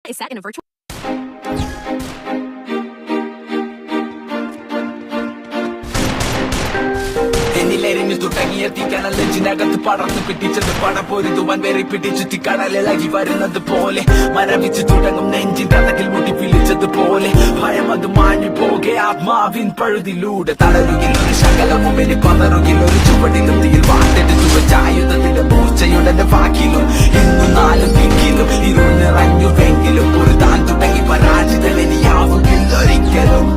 is set in a virtual. എന്നിലെരിഞ്ഞു തുടങ്ങിയ തീക്കണൽ നെഞ്ചിനകത്ത് പടർന്നു പിടിച്ചത് പടപൊരുതുവാൻ വേറെ പിടിച്ചു കടലിളകി വരുന്നത് പോലെ മരവിച്ചു തുടങ്ങും നെഞ്ചിൻ തടകിൽ മുട്ടി വിളിച്ചതുപോലെ ഭയം അത് മാഞ്ഞു പോകെ ആത്മാവിൻ പഴുതിലൂടെ തളരുകിൽ ഒരു ശകലവും ഇനി പതറുകിൽ ഒരു ചുവടിലും തീയിൽ വാട്ടെടുത്തു വെച്ചായുധത്തിന്റെ മൂർച്ചയുടെ വാക്കിലും ഇന്നു നാലും ദിക്കിലും ഇരുൾ നിറഞ്ഞുവെങ്കിലും ഒരു താൻ തുടങ്ങി പരാജിതം ഇനിയാവുകില്ല ഒരിക്കലും.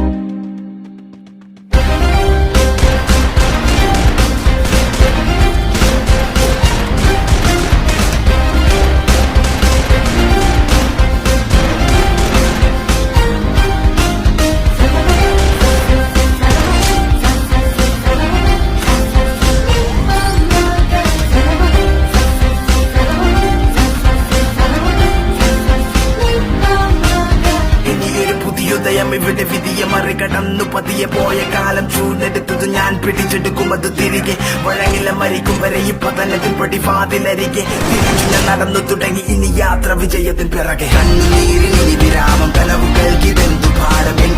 ഇവിടെ വിധിയെ മറികടന്നു പതിയെ പോയ കാലം ചൂടെടുത്തത് ഞാൻ പിടിച്ചെടുക്കും അത് തിരികെ വഴങ്ങില മരിക്കും വരെ ഈ പതനത്തിൽ പടിവാതിലരികെ തിരിച്ചു ഞാൻ നടന്നു തുടങ്ങി ഇനി യാത്ര വിജയത്തിൻ പിറകെ കണ്ണുനീരിൽ ഇനി വിരാമം കനവുകൾക്കിതെന്തു ഭാരമില്ല